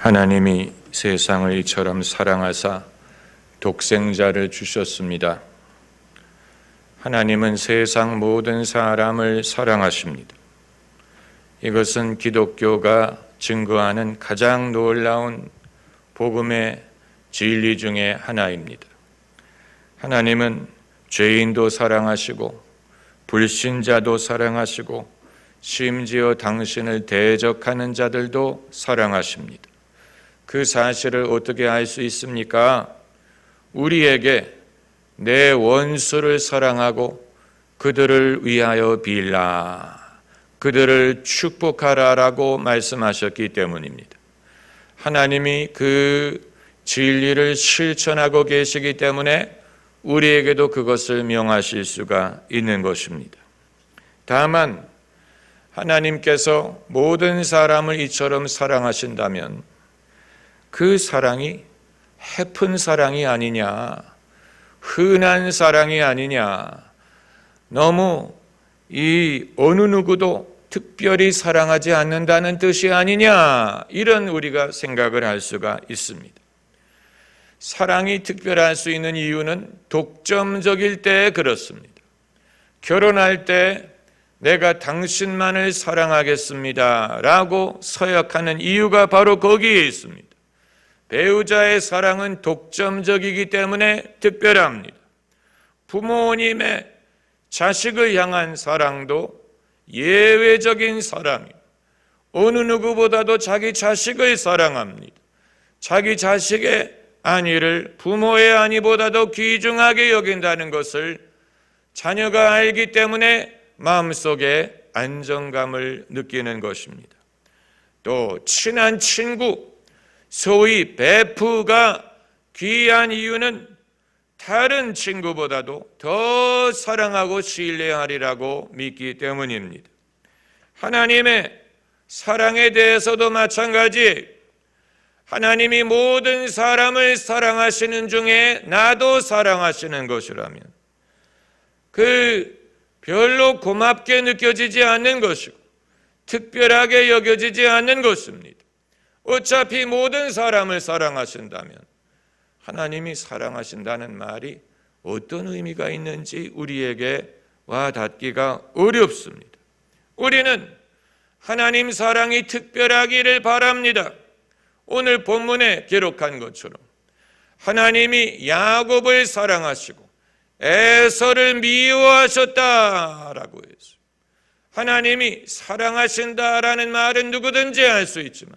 하나님이 세상을 이처럼 사랑하사 독생자를 주셨습니다. 하나님은 세상 모든 사람을 사랑하십니다. 이것은 기독교가 증거하는 가장 놀라운 복음의 진리 중에 하나입니다. 하나님은 죄인도 사랑하시고 불신자도 사랑하시고 심지어 당신을 대적하는 자들도 사랑하십니다. 그 사실을 어떻게 알 수 있습니까? 우리에게 내 원수를 사랑하고 그들을 위하여 빌라, 그들을 축복하라라고 말씀하셨기 때문입니다. 하나님이 그 진리를 실천하고 계시기 때문에 우리에게도 그것을 명하실 수가 있는 것입니다. 다만 하나님께서 모든 사람을 이처럼 사랑하신다면 그 사랑이 해픈 사랑이 아니냐, 흔한 사랑이 아니냐, 너무 이 어느 누구도 특별히 사랑하지 않는다는 뜻이 아니냐, 이런 우리가 생각을 할 수가 있습니다. 사랑이 특별할 수 있는 이유는 독점적일 때 그렇습니다. 결혼할 때 내가 당신만을 사랑하겠습니다 라고 서약하는 이유가 바로 거기에 있습니다. 배우자의 사랑은 독점적이기 때문에 특별합니다. 부모님의 자식을 향한 사랑도 예외적인 사랑입니다. 어느 누구보다도 자기 자식을 사랑합니다. 자기 자식의 안위를 부모의 안위보다도 귀중하게 여긴다는 것을 자녀가 알기 때문에 마음속에 안정감을 느끼는 것입니다. 또 친한 친구, 소위 베프가 귀한 이유는 다른 친구보다도 더 사랑하고 신뢰하리라고 믿기 때문입니다. 하나님의 사랑에 대해서도 마찬가지, 하나님이 모든 사람을 사랑하시는 중에 나도 사랑하시는 것이라면 그 별로 고맙게 느껴지지 않는 것이고 특별하게 여겨지지 않는 것입니다. 어차피 모든 사람을 사랑하신다면 하나님이 사랑하신다는 말이 어떤 의미가 있는지 우리에게 와닿기가 어렵습니다. 우리는 하나님 사랑이 특별하기를 바랍니다. 오늘 본문에 기록한 것처럼 하나님이 야곱을 사랑하시고 에서를 미워하셨다라고 했어요. 하나님이 사랑하신다라는 말은 누구든지 할 수 있지만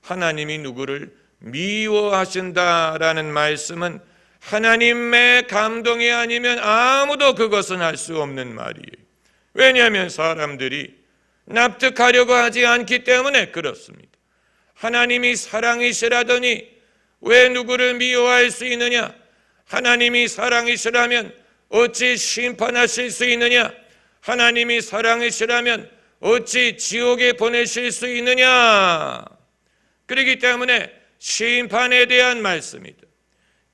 하나님이 누구를 미워하신다라는 말씀은 하나님의 감동이 아니면 아무도 그것은 할 수 없는 말이에요. 왜냐하면 사람들이 납득하려고 하지 않기 때문에 그렇습니다. 하나님이 사랑이시라더니 왜 누구를 미워할 수 있느냐? 하나님이 사랑이시라면 어찌 심판하실 수 있느냐? 하나님이 사랑이시라면 어찌 지옥에 보내실 수 있느냐? 그렇기 때문에 심판에 대한 말씀이다,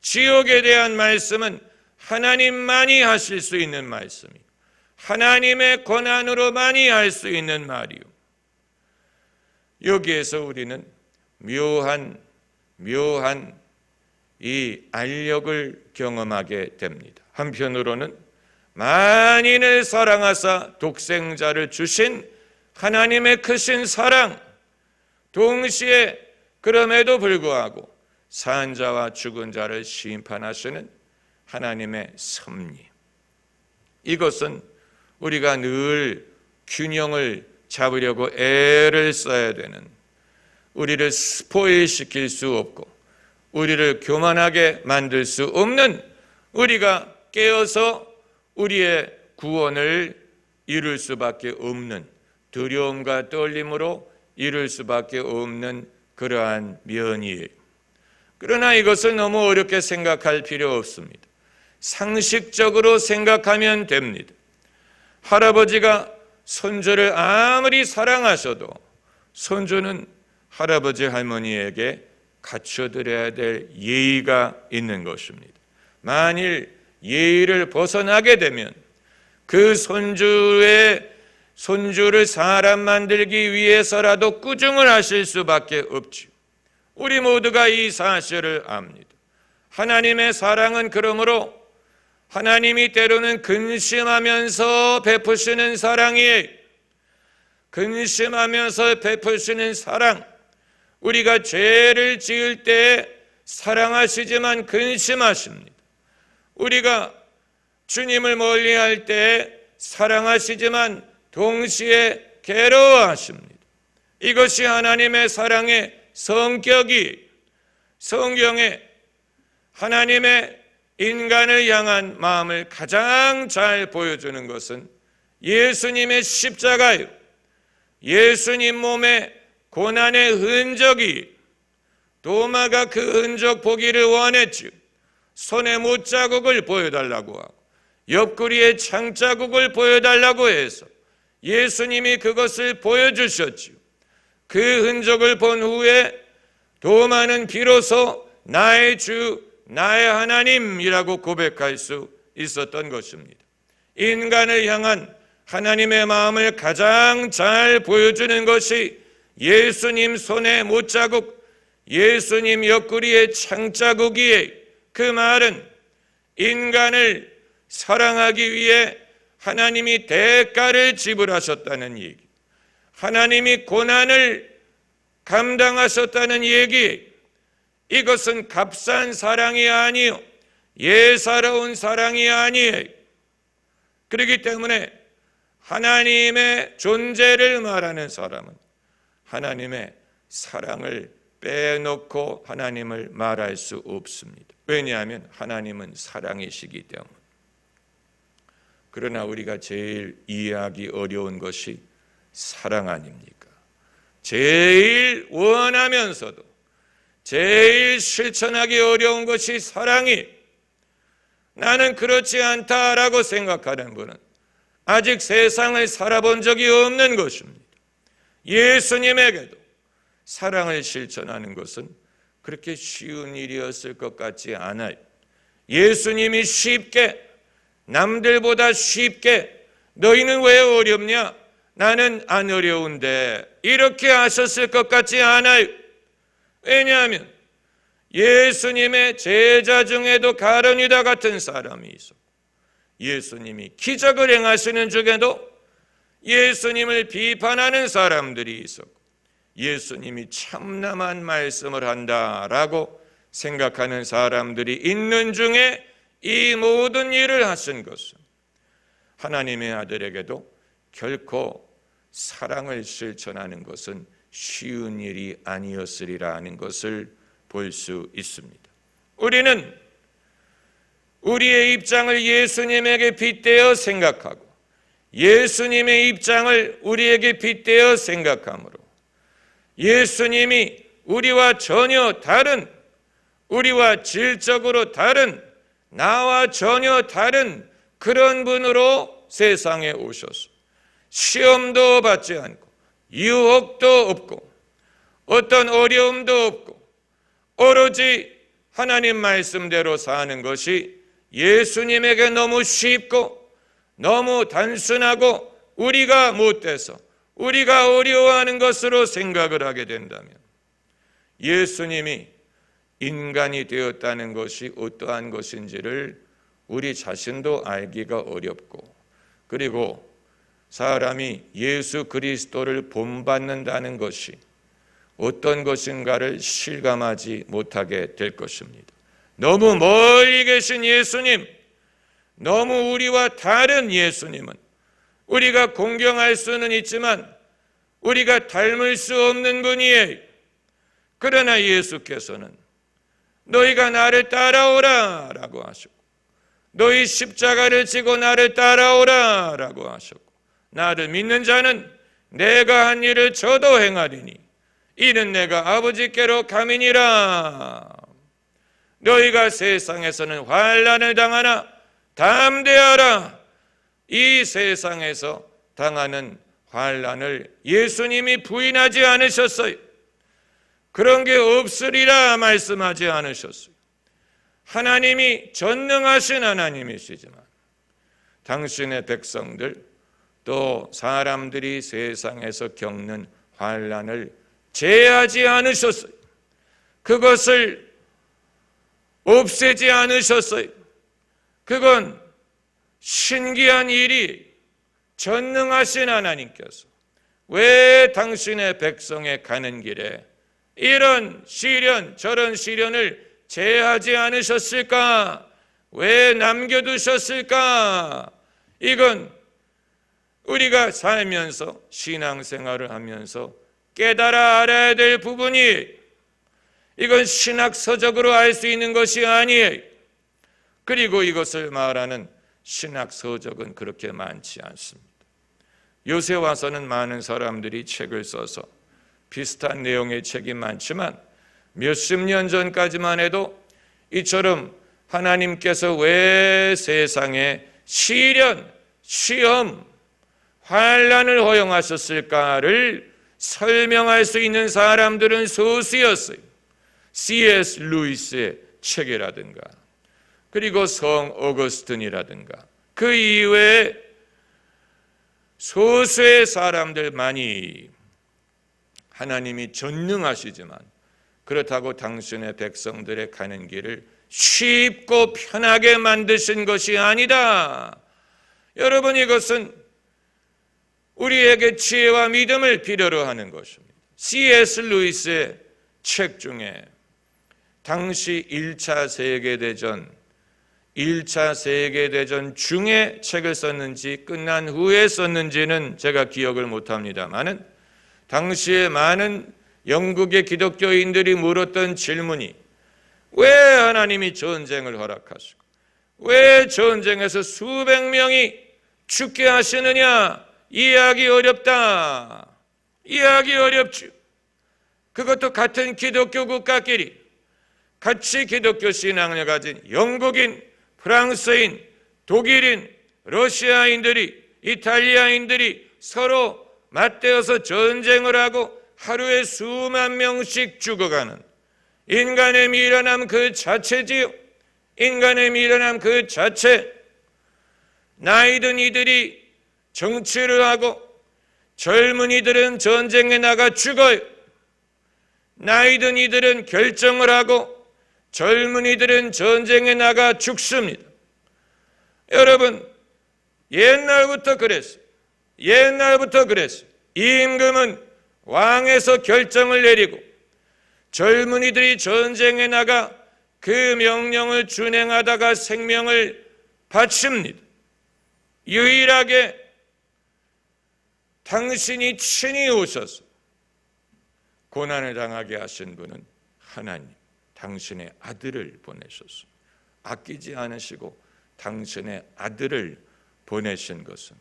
지옥에 대한 말씀은 하나님만이 하실 수 있는 말씀이고 하나님의 권한으로만이 할 수 있는 말이요. 여기에서 우리는 묘한 이 알력을 경험하게 됩니다. 한편으로는 만인을 사랑하사 독생자를 주신 하나님의 크신 사랑, 동시에 그럼에도 불구하고 산 자와 죽은 자를 심판하시는 하나님의 섭리, 이것은 우리가 늘 균형을 잡으려고 애를 써야 되는, 우리를 스포일시킬 수 없고 우리를 교만하게 만들 수 없는, 우리가 깨어서 우리의 구원을 이룰 수밖에 없는, 두려움과 떨림으로 이룰 수밖에 없는 그러한 면이에요. 그러나 이것을 너무 어렵게 생각할 필요 없습니다. 상식적으로 생각하면 됩니다. 할아버지가 손주를 아무리 사랑하셔도 손주는 할아버지 할머니에게 갖춰드려야 될 예의가 있는 것입니다. 만일 예의를 벗어나게 되면 그 손주를 사람 만들기 위해서라도 꾸중을 하실 수밖에 없지요. 우리 모두가 이 사실을 압니다. 하나님의 사랑은 그러므로 하나님이 때로는 근심하면서 베푸시는 사랑이에요. 근심하면서 베푸시는 사랑. 우리가 죄를 지을 때 사랑하시지만 근심하십니다. 우리가 주님을 멀리할 때 사랑하시지만 동시에 괴로워하십니다. 이것이 하나님의 사랑의 성격이, 성경에 하나님의 인간을 향한 마음을 가장 잘 보여주는 것은 예수님의 십자가요. 예수님 몸에 고난의 흔적이, 도마가 그 흔적 보기를 원했죠. 손에 못자국을 보여달라고 하고 옆구리에 창자국을 보여달라고 해서 예수님이 그것을 보여주셨죠. 그 흔적을 본 후에 도마는 비로소 나의 주, 나의 하나님이라고 고백할 수 있었던 것입니다. 인간을 향한 하나님의 마음을 가장 잘 보여주는 것이 예수님 손에 못자국, 예수님 옆구리에 창자국이에요. 그 말은 인간을 사랑하기 위해 하나님이 대가를 지불하셨다는 얘기, 하나님이 고난을 감당하셨다는 얘기. 이것은 값싼 사랑이 아니요, 예사로운 사랑이 아니에요. 그렇기 때문에 하나님의 존재를 말하는 사람은 하나님의 사랑을 빼놓고 하나님을 말할 수 없습니다. 왜냐하면 하나님은 사랑이시기 때문에. 그러나 우리가 제일 이해하기 어려운 것이 사랑 아닙니까? 제일 원하면서도 제일 실천하기 어려운 것이 사랑이. 나는 그렇지 않다라고 생각하는 분은 아직 세상을 살아본 적이 없는 것입니다. 예수님에게도 사랑을 실천하는 것은 그렇게 쉬운 일이었을 것 같지 않아요. 예수님이 쉽게, 남들보다 쉽게, 너희는 왜 어렵냐? 나는 안 어려운데, 이렇게 하셨을 것 같지 않아요. 왜냐하면 예수님의 제자 중에도 가룟유다 같은 사람이 있었고, 예수님이 기적을 행하시는 중에도 예수님을 비판하는 사람들이 있었고, 예수님이 참남한 말씀을 한다라고 생각하는 사람들이 있는 중에 이 모든 일을 하신 것은 하나님의 아들에게도 결코 사랑을 실천하는 것은 쉬운 일이 아니었으리라는 것을 볼 수 있습니다. 우리는 우리의 입장을 예수님에게 빗대어 생각하고 예수님의 입장을 우리에게 빗대어 생각하므로 예수님이 우리와 전혀 다른, 우리와 질적으로 다른, 나와 전혀 다른 그런 분으로 세상에 오셔서 시험도 받지 않고 유혹도 없고 어떤 어려움도 없고 오로지 하나님 말씀대로 사는 것이 예수님에게 너무 쉽고 너무 단순하고 우리가 못돼서 우리가 어려워하는 것으로 생각을 하게 된다면 예수님이 인간이 되었다는 것이 어떠한 것인지를 우리 자신도 알기가 어렵고, 그리고 사람이 예수 그리스도를 본받는다는 것이 어떤 것인가를 실감하지 못하게 될 것입니다. 너무 멀리 계신 예수님, 너무 우리와 다른 예수님은 우리가 공경할 수는 있지만 우리가 닮을 수 없는 분이에요. 그러나 예수께서는 너희가 나를 따라오라 라고 하셨고, 너희 십자가를 지고 나를 따라오라 라고 하셨고, 나를 믿는 자는 내가 한 일을 저도 행하리니 이는 내가 아버지께로 감이니라. 너희가 세상에서는 환난을 당하나 담대하라. 이 세상에서 당하는 환난을 예수님이 부인하지 않으셨어요. 그런 게 없으리라 말씀하지 않으셨어요. 하나님이 전능하신 하나님이시지만 당신의 백성들 또 사람들이 세상에서 겪는 환난을 제하지 않으셨어요. 그것을 없애지 않으셨어요. 그건 신기한 일이 전능하신 하나님께서 왜 당신의 백성의 가는 길에 이런 시련 저런 시련을 제하지 않으셨을까? 왜 남겨두셨을까? 이건 우리가 살면서 신앙생활을 하면서 깨달아 알아야 될 부분이, 이건 신학서적으로 알 수 있는 것이 아니에요. 그리고 이것을 말하는 신학서적은 그렇게 많지 않습니다. 요새 와서는 많은 사람들이 책을 써서 비슷한 내용의 책이 많지만 몇십 년 전까지만 해도 이처럼 하나님께서 왜 세상에 시련, 시험, 환난을 허용하셨을까를 설명할 수 있는 사람들은 소수였어요. C.S. 루이스의 책이라든가, 그리고 성 어거스틴이라든가, 그 이외에 소수의 사람들만이 하나님이 전능하시지만 그렇다고 당신의 백성들의 가는 길을 쉽고 편하게 만드신 것이 아니다. 여러분, 이것은 우리에게 지혜와 믿음을 필요로 하는 것입니다. C.S. 루이스의 책 중에 당시 1차 세계대전 중에 책을 썼는지 끝난 후에 썼는지는 제가 기억을 못합니다만은 당시에 많은 영국의 기독교인들이 물었던 질문이, 왜 하나님이 전쟁을 허락하시고 왜 전쟁에서 수백 명이 죽게 하시느냐? 이해하기 어렵다. 이해하기 어렵죠. 그것도 같은 기독교 국가끼리 같이 기독교 신앙을 가진 영국인, 프랑스인, 독일인, 러시아인들이, 이탈리아인들이 서로 맞대어서 전쟁을 하고 하루에 수만 명씩 죽어가는 인간의 미련함 그 자체지요. 인간의 미련함 그 자체. 나이든 이들이 정치를 하고 젊은이들은 전쟁에 나가 죽어요. 나이든 이들은 결정을 하고 젊은이들은 전쟁에 나가 죽습니다. 여러분, 옛날부터 그랬어요. 옛날부터 그랬어요. 임금은 왕에서 결정을 내리고 젊은이들이 전쟁에 나가 그 명령을 준행하다가 생명을 바칩니다. 유일하게 당신이 친히 오셔서 고난을 당하게 하신 분은 하나님, 당신의 아들을 보내셨습니다. 아끼지 않으시고 당신의 아들을 보내신 것은,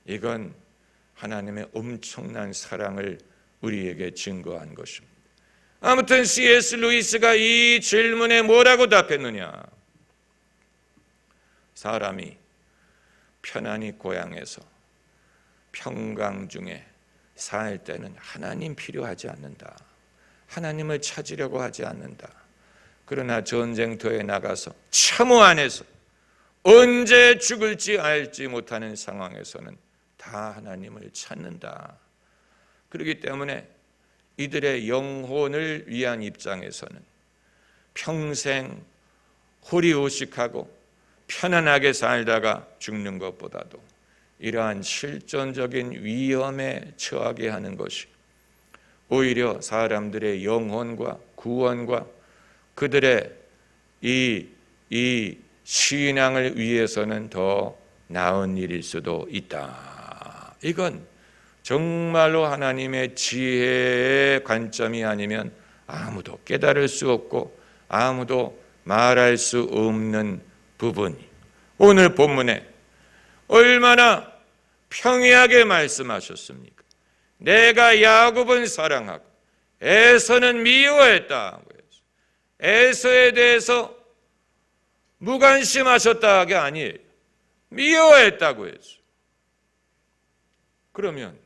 이건 하나님의 엄청난 사랑을 우리에게 증거한 것입니다. 아무튼 C.S. 루이스가 이 질문에 뭐라고 답했느냐? 사람이 편안히 고향에서 평강 중에 살 때는 하나님 필요하지 않는다. 하나님을 찾으려고 하지 않는다. 그러나 전쟁터에 나가서 참호 안에서 언제 죽을지 알지 못하는 상황에서는 다 하나님을 찾는다. 그렇기 때문에 이들의 영혼을 위한 입장에서는 평생 호리호식하고 편안하게 살다가 죽는 것보다도 이러한 실존적인 위험에 처하게 하는 것이 오히려 사람들의 영혼과 구원과 그들의 이 신앙을 위해서는 더 나은 일일 수도 있다. 이건 정말로 하나님의 지혜의 관점이 아니면 아무도 깨달을 수 없고 아무도 말할 수 없는 부분이, 오늘 본문에 얼마나 평이하게 말씀하셨습니까? 내가 야곱은 사랑하고 에서는 미워했다. 에서에 대해서 무관심하셨다 게 아니에요. 미워했다고 했어요. 그러면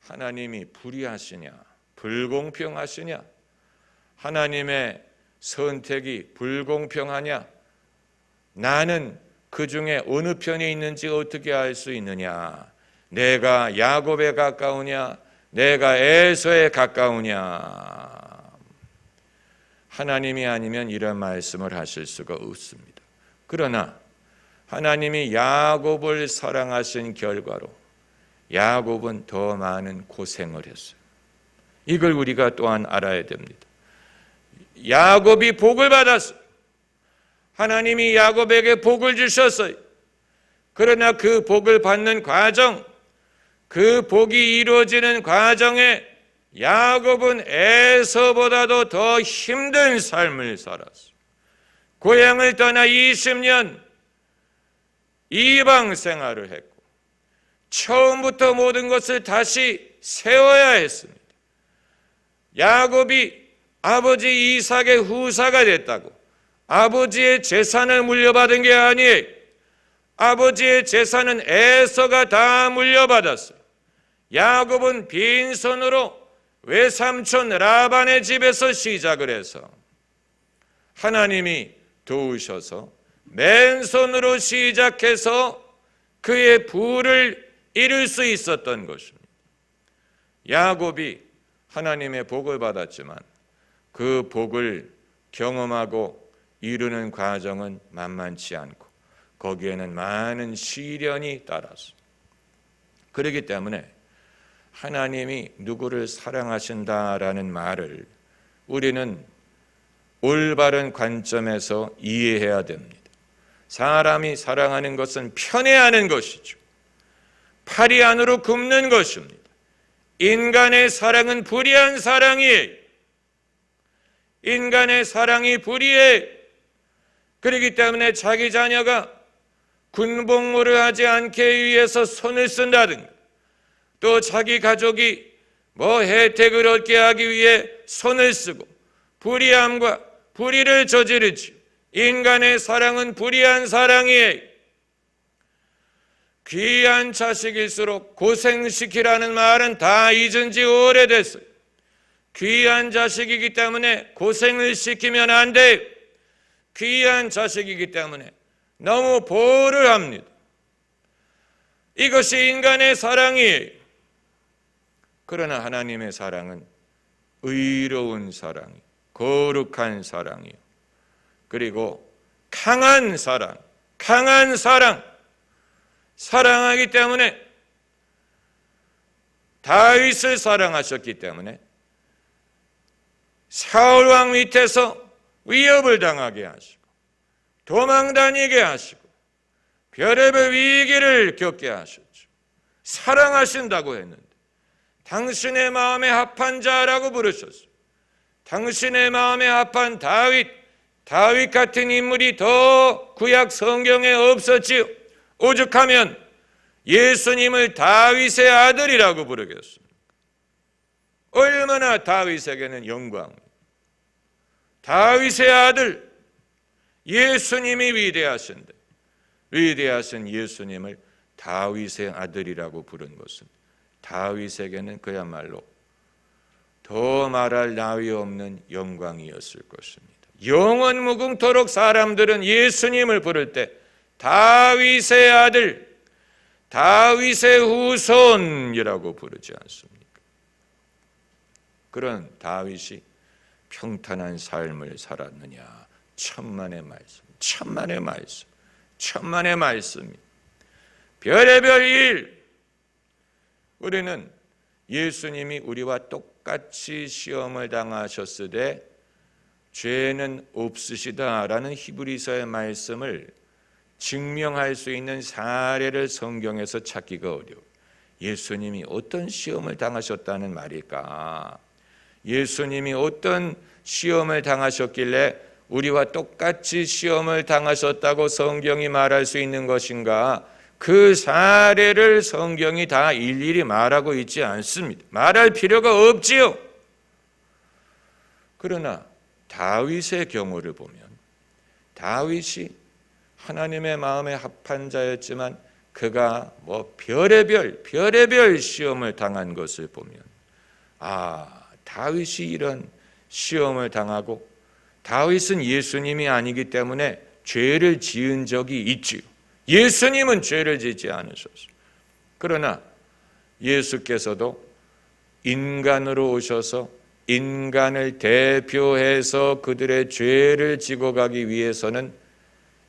하나님이 불의하시냐? 불공평하시냐? 하나님의 선택이 불공평하냐? 나는 그 중에 어느 편에 있는지 어떻게 알 수 있느냐? 내가 야곱에 가까우냐? 내가 에서에 가까우냐? 하나님이 아니면 이런 말씀을 하실 수가 없습니다. 그러나 하나님이 야곱을 사랑하신 결과로 야곱은 더 많은 고생을 했어요. 이걸 우리가 또한 알아야 됩니다. 야곱이 복을 받았어요. 하나님이 야곱에게 복을 주셨어요. 그러나 그 복을 받는 과정, 그 복이 이루어지는 과정에 야곱은 에서보다도 더 힘든 삶을 살았어요. 고향을 떠나 20년 이방 생활을 했고 처음부터 모든 것을 다시 세워야 했습니다. 야곱이 아버지 이삭의 후사가 됐다고 아버지의 재산을 물려받은 게 아니에요. 아버지의 재산은 에서가 다 물려받았어요. 야곱은 빈손으로 외삼촌 라반의 집에서 시작을 해서 하나님이 도우셔서 맨손으로 시작해서 그의 부를 이룰 수 있었던 것입니다. 야곱이 하나님의 복을 받았지만 그 복을 경험하고 이루는 과정은 만만치 않고 거기에는 많은 시련이 따랐습니다. 그렇기 때문에 하나님이 누구를 사랑하신다라는 말을 우리는 올바른 관점에서 이해해야 됩니다. 사람이 사랑하는 것은 편애하는 것이죠. 팔이 안으로 굽는 것입니다. 인간의 사랑은 불의한 사랑이에요. 인간의 사랑이 불의해요. 그렇기 때문에 자기 자녀가 군복무를 하지 않게 위해서 손을 쓴다든가 또 자기 가족이 혜택을 얻게 하기 위해 손을 쓰고 불의함과 불의를 저지르지. 인간의 사랑은 불의한 사랑이에요. 귀한 자식일수록 고생시키라는 말은 다 잊은 지 오래됐어요. 귀한 자식이기 때문에 고생을 시키면 안 돼요. 귀한 자식이기 때문에 너무 보호를 합니다. 이것이 인간의 사랑이에요. 그러나 하나님의 사랑은 의로운 사랑이에요. 거룩한 사랑이요. 그리고 강한 사랑, 사랑하기 때문에 다윗을 사랑하셨기 때문에 사울 왕 밑에서 위협을 당하게 하시고 도망다니게 하시고 별의별 위기를 겪게 하셨죠. 사랑하신다고 했는데 당신의 마음에 합한 자라고 부르셨어요. 당신의 마음에 합한 다윗 같은 인물이 더 구약 성경에 없었지요. 오죽하면 예수님을 다윗의 아들이라고 부르겠습니까? 얼마나 다윗에게는 영광. 다윗의 아들 예수님이 위대하신데 위대하신 예수님을 다윗의 아들이라고 부른 것은 다윗에게는 그야말로 더 말할 나위 없는 영광이었을 것입니다. 영원 무궁토록 사람들은 예수님을 부를 때 다윗의 아들, 다윗의 후손이라고 부르지 않습니까? 그런 다윗이 평탄한 삶을 살았느냐? 천만의 말씀. 별의별 일. 우리는 예수님이 우리와 똑같이 시험을 당하셨으되 죄는 없으시다라는 히브리서의 말씀을 증명할 수 있는 사례를 성경에서 찾기가 어려워요. 예수님이 어떤 시험을 당하셨다는 말일까? 예수님이 어떤 시험을 당하셨길래 우리와 똑같이 시험을 당하셨다고 성경이 말할 수 있는 것인가? 그 사례를 성경이 다 일일이 말하고 있지 않습니다. 말할 필요가 없지요. 그러나 다윗의 경우를 보면 다윗이 하나님의 마음에 합한 자였지만 그가 별의별 시험을 당한 것을 보면 다윗이 이런 시험을 당하고 다윗은 예수님이 아니기 때문에 죄를 지은 적이 있지요. 예수님은 죄를 짓지 않으셨어요. 그러나 예수께서도 인간으로 오셔서 인간을 대표해서 그들의 죄를 지고 가기 위해서는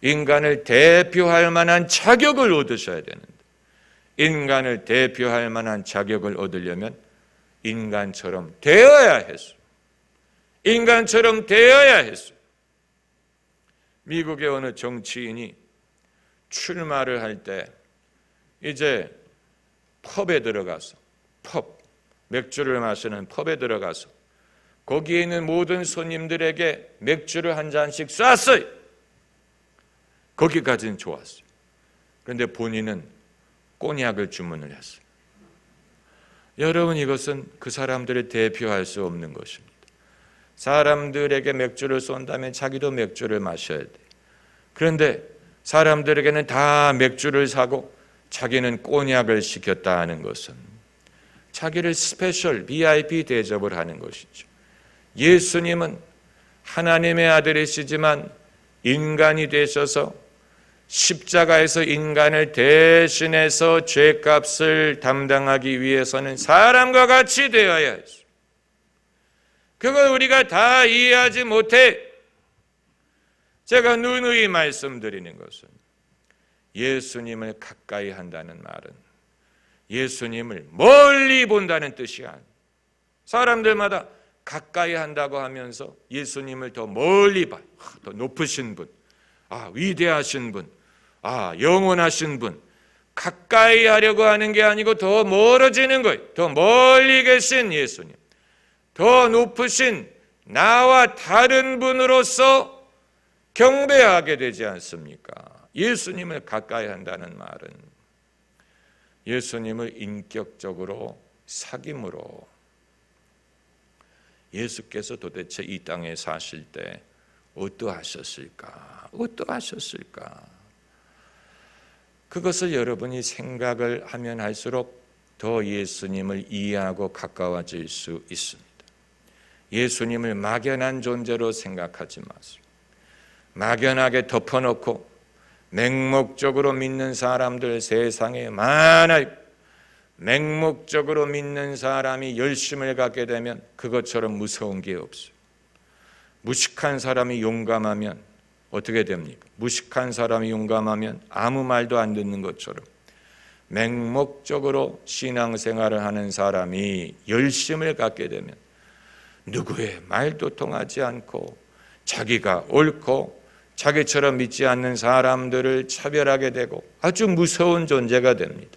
인간을 대표할 만한 자격을 얻으셔야 되는데, 인간을 대표할 만한 자격을 얻으려면 인간처럼 되어야 했어요. 인간처럼 되어야 했어요. 미국의 어느 정치인이 출마를 할 때 이제 펍에 들어가서, 맥주를 마시는 펍에 들어가서 거기에 있는 모든 손님들에게 맥주를 한 잔씩 쐈어요. 거기까지는 좋았어요. 그런데 본인은 꼬냑을 주문을 했어요. 여러분, 이것은 그 사람들을 대표할 수 없는 것입니다. 사람들에게 맥주를 쏜다면 자기도 맥주를 마셔야 돼. 그런데 사람들에게는 다 맥주를 사고 자기는 꼬냑을 시켰다 하는 것은 자기를 스페셜 VIP 대접을 하는 것이죠. 예수님은 하나님의 아들이시지만 인간이 되셔서 십자가에서 인간을 대신해서 죄값을 담당하기 위해서는 사람과 같이 되어야 했어요. 그걸 우리가 다 이해하지 못해. 제가 누누이 말씀드리는 것은 예수님을 가까이 한다는 말은 예수님을 멀리 본다는 뜻이 아니에요. 사람들마다 가까이 한다고 하면서 예수님을 더 멀리 봐요. 더 높으신 분, 위대하신 분, 영원하신 분, 가까이 하려고 하는 게 아니고 더 멀어지는 거예요. 더 멀리 계신 예수님, 더 높으신 나와 다른 분으로서 경배하게 되지 않습니까? 예수님을 가까이 한다는 말은 예수님을 인격적으로 사귐으로, 예수께서 도대체 이 땅에 사실 때 어떠하셨을까? 그것을 여러분이 생각을 하면 할수록 더 예수님을 이해하고 가까워질 수 있습니다. 예수님을 막연한 존재로 생각하지 마세요. 막연하게 덮어놓고 맹목적으로 믿는 사람들 세상에 많아요. 맹목적으로 믿는 사람이 열심을 갖게 되면 그것처럼 무서운 게 없어요. 무식한 사람이 용감하면 어떻게 됩니까? 무식한 사람이 용감하면 아무 말도 안 듣는 것처럼 맹목적으로 신앙생활을 하는 사람이 열심을 갖게 되면 누구의 말도 통하지 않고 자기가 옳고 자기처럼 믿지 않는 사람들을 차별하게 되고 아주 무서운 존재가 됩니다.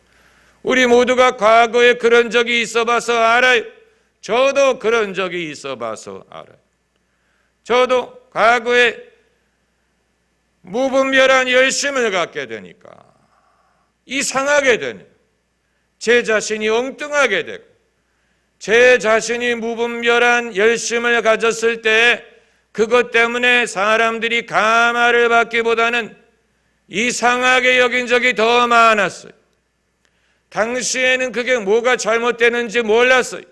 우리 모두가 과거에 그런 적이 있어 봐서 알아요. 저도 그런 적이 있어 봐서 알아요. 저도 과거에 무분별한 열심을 갖게 되니까 이상하게 되는, 제 자신이 엉뚱하게 되고 제 자신이 무분별한 열심을 가졌을 때 그것 때문에 사람들이 감화를 받기보다는 이상하게 여긴 적이 더 많았어요. 당시에는 그게 뭐가 잘못되는지 몰랐어요.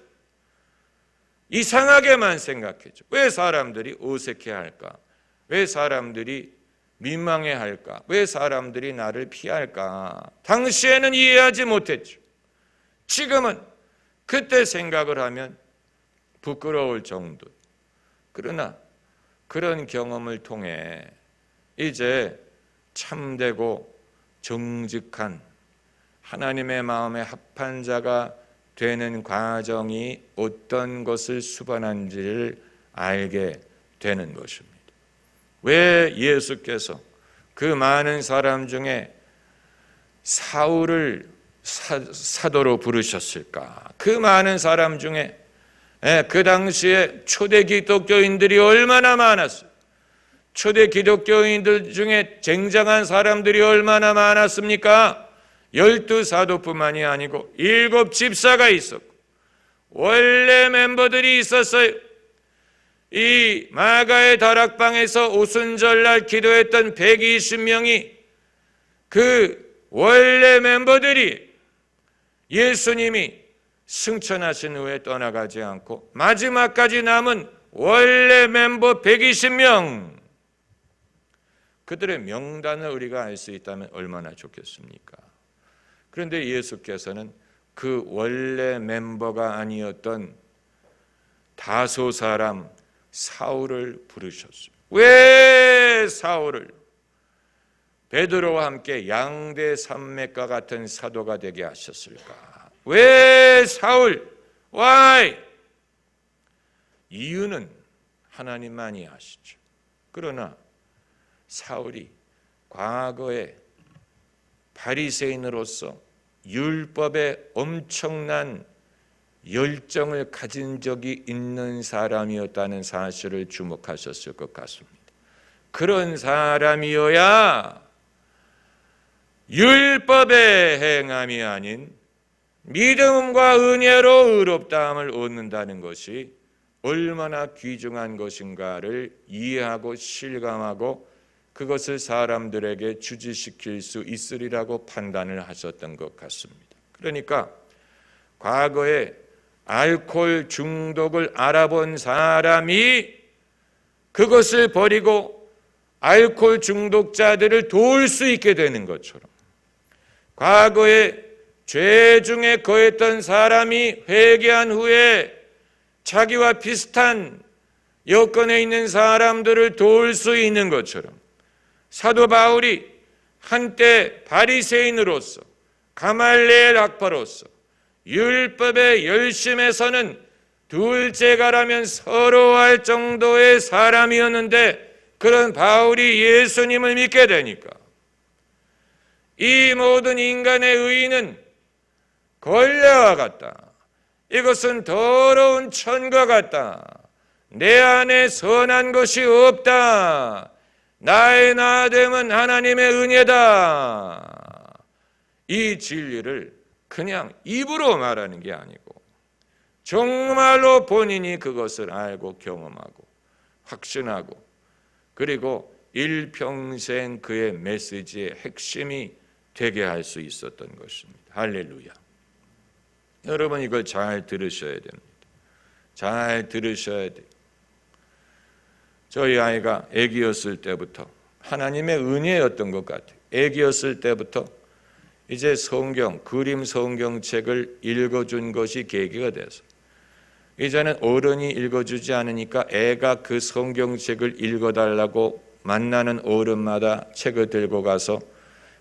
이상하게만 생각했죠. 왜 사람들이 어색해할까? 왜 사람들이 민망해할까? 왜 사람들이 나를 피할까? 당시에는 이해하지 못했죠. 지금은 그때 생각을 하면 부끄러울 정도. 그러나 그런 경험을 통해 이제 참되고 정직한 하나님의 마음에 합한 자가 되는 과정이 어떤 것을 수반한지를 알게 되는 것입니다. 왜 예수께서 그 많은 사람 중에 사울을 사도로 부르셨을까? 그 많은 사람 중에 그 당시에 초대 기독교인들이 얼마나 많았어요. 초대 기독교인들 중에 쟁장한 사람들이 얼마나 많았습니까? 12사도뿐만이 아니고 7 집사가 있었고 원래 멤버들이 있었어요. 이 마가의 다락방에서 오순절날 기도했던 120명이 그 원래 멤버들이 예수님이 승천하신 후에 떠나가지 않고 마지막까지 남은 원래 멤버 120명, 그들의 명단을 우리가 알 수 있다면 얼마나 좋겠습니까? 그런데 예수께서는 그 원래 멤버가 아니었던 다소 사람 사울을 부르셨어요. 왜 사울을? 베드로와 함께 양대 산맥과 같은 사도가 되게 하셨을까? 왜 사울? Why? 이유는 하나님만이 아시죠. 그러나 사울이 과거에 바리새인으로서 율법에 엄청난 열정을 가진 적이 있는 사람이었다는 사실을 주목하셨을 것 같습니다. 그런 사람이어야 율법의 행함이 아닌 믿음과 은혜로 의롭다함을 얻는다는 것이 얼마나 귀중한 것인가를 이해하고 실감하고 그것을 사람들에게 주지시킬 수 있으리라고 판단을 하셨던 것 같습니다. 그러니까 과거에 알코올 중독을 알아본 사람이 그것을 버리고 알코올 중독자들을 도울 수 있게 되는 것처럼, 과거에 죄 중에 거했던 사람이 회개한 후에 자기와 비슷한 여건에 있는 사람들을 도울 수 있는 것처럼, 사도 바울이 한때 바리새인으로서 가말리엘 학파로서 율법의 열심에서는 둘째가라면 서러워할 정도의 사람이었는데, 그런 바울이 예수님을 믿게 되니까 이 모든 인간의 의의는 걸레와 같다. 이것은 더러운 천과 같다. 내 안에 선한 것이 없다. 나의 나됨은 하나님의 은혜다. 이 진리를 그냥 입으로 말하는 게 아니고 정말로 본인이 그것을 알고 경험하고 확신하고, 그리고 일평생 그의 메시지의 핵심이 되게 할 수 있었던 것입니다. 할렐루야. 여러분, 이걸 잘 들으셔야 됩니다. 잘 들으셔야 돼요. 저희 아이가 아기였을 때부터 하나님의 은혜였던 것 같아요. 아기였을 때부터 이제 성경, 그림 성경책을 읽어준 것이 계기가 돼서 이제는 어른이 읽어주지 않으니까 애가 그 성경책을 읽어달라고 만나는 어른마다 책을 들고 가서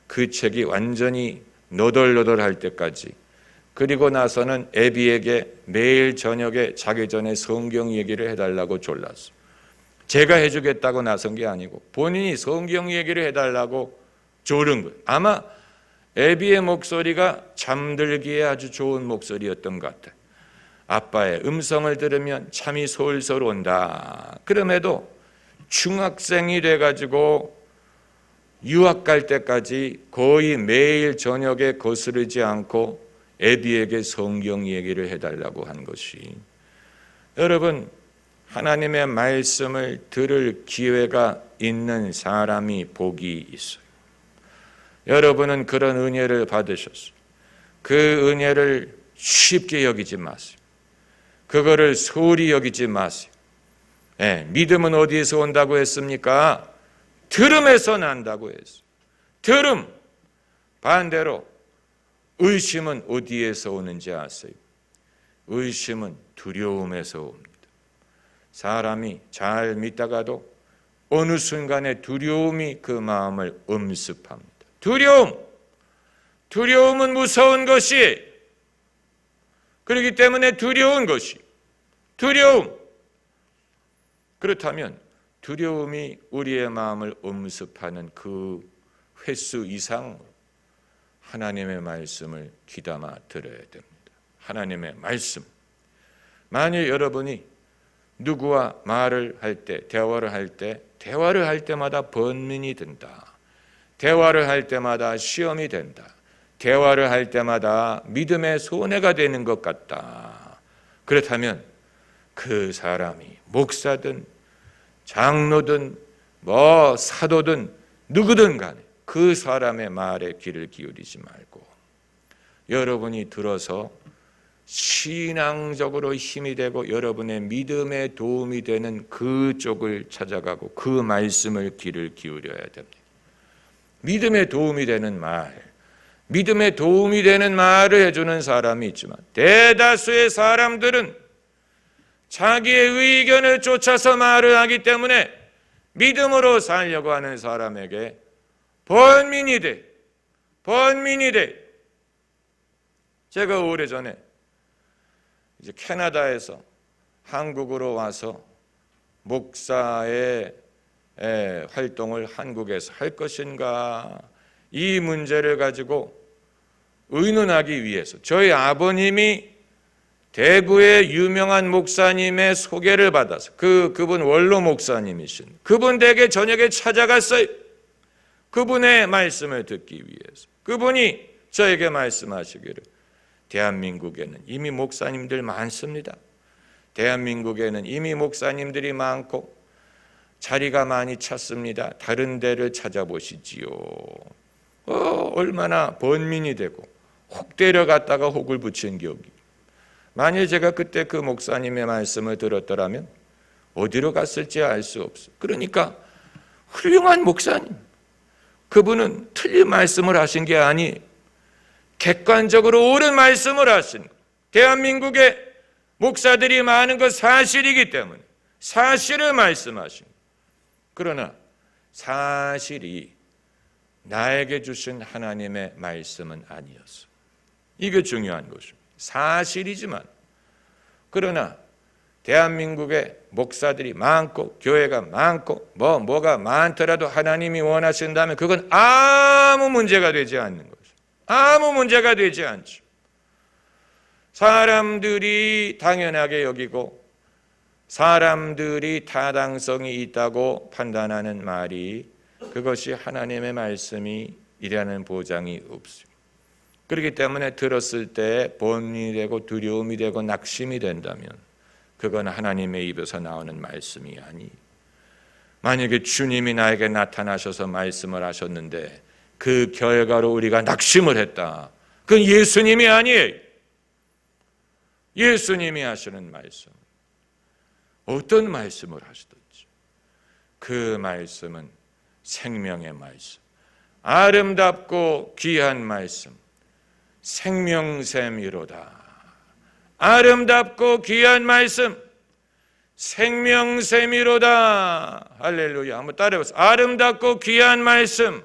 그 책이 완전히 너덜너덜할 때까지, 그리고 나서는 애비에게 매일 저녁에 자기 전에 성경 얘기를 해달라고 졸랐어. 제가 해주겠다고 나선 게 아니고 본인이 성경 얘기를 해달라고 졸은 거예요. 아마 애비의 목소리가 잠들기에 아주 좋은 목소리였던 것 같아요. 아빠의 음성을 들으면 잠이 솔솔 온다. 그럼에도 중학생이 돼가지고 유학 갈 때까지 거의 매일 저녁에 거스르지 않고 애비에게 성경 얘기를 해달라고 한 것이, 여러분, 하나님의 말씀을 들을 기회가 있는 사람이 복이 있어요. 여러분은 그런 은혜를 받으셨어요. 그 은혜를 쉽게 여기지 마세요. 그거를 소홀히 여기지 마세요. 믿음은 어디에서 온다고 했습니까? 들음에서 난다고 했어요. 들음. 반대로 의심은 어디에서 오는지 아세요? 의심은 두려움에서 옵니다. 사람이 잘 믿다가도 어느 순간에 두려움이 그 마음을 엄습합니다. 두려움은 무서운 것이, 그렇기 때문에 두려운 것이, 그렇다면 두려움이 우리의 마음을 엄습하는 그 횟수 이상 하나님의 말씀을 귀담아 들어야 됩니다. 하나님의 말씀. 만일 여러분이 누구와 말을 할 때, 대화를 할 때마다 번민이 든다. 대화를 할 때마다 시험이 된다. 대화를 할 때마다 믿음의 손해가 되는 것 같다. 그렇다면 그 사람이 목사든 장로든 사도든 누구든 간에 그 사람의 말에 귀를 기울이지 말고 여러분이 들어서 신앙적으로 힘이 되고 여러분의 믿음에 도움이 되는 그쪽을 찾아가고 그 말씀을 귀를 기울여야 됩니다. 믿음에 도움이 되는 말, 믿음에 도움이 되는 말을 해주는 사람이 있지만 대다수의 사람들은 자기의 의견을 쫓아서 말을 하기 때문에 믿음으로 살려고 하는 사람에게 번민이 돼. 제가 오래전에 이제 캐나다에서 한국으로 와서 목사의 활동을 한국에서 할 것인가, 이 문제를 가지고 의논하기 위해서 저희 아버님이 대구의 유명한 목사님의 소개를 받아서 그분 원로 목사님이신 그분 댁에 저녁에 찾아갔어요. 그분의 말씀을 듣기 위해서. 그분이 저에게 말씀하시기를 대한민국에는 이미 목사님들 많습니다. 대한민국에는 이미 목사님들이 많고 자리가 많이 찼습니다. 다른 데를 찾아보시지요. 얼마나 번민이 되고 혹 데려갔다가 혹을 붙인 기억이. 만일 제가 그때 그 목사님의 말씀을 들었더라면 어디로 갔을지 알 수 없어. 그러니까 훌륭한 목사님, 그분은 틀린 말씀을 하신 게 아니 객관적으로 옳은 말씀을 하신 것. 대한민국에 목사들이 많은 것 사실이기 때문에 사실을 말씀하신 것. 그러나 사실이 나에게 주신 하나님의 말씀은 아니었어. 이게 중요한 것입니다. 사실이지만 그러나 대한민국에 목사들이 많고 교회가 많고 뭐가 많더라도 하나님이 원하신다면 그건 아무 문제가 되지 않는 거죠. 아무 문제가 되지 않죠. 사람들이 당연하게 여기고 사람들이 타당성이 있다고 판단하는 말이 그것이 하나님의 말씀이라는 보장이 없습니다. 그렇기 때문에 들었을 때 번민이 되고 두려움이 되고 낙심이 된다면 그건 하나님의 입에서 나오는 말씀이 아니. 만약에 주님이 나에게 나타나셔서 말씀을 하셨는데 그 결과로 우리가 낙심을 했다. 그건 예수님이 아니에요. 예수님이 하시는 말씀. 어떤 말씀을 하시든지 그 말씀은 생명의 말씀, 아름답고 귀한 말씀, 생명샘이로다. 아름답고 귀한 말씀, 생명샘이로다. 할렐루야. 한번 따라해보세요. 아름답고 귀한 말씀,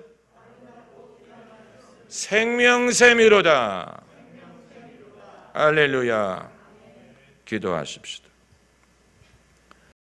생명샘이로다. 할렐루야. 기도하십시다.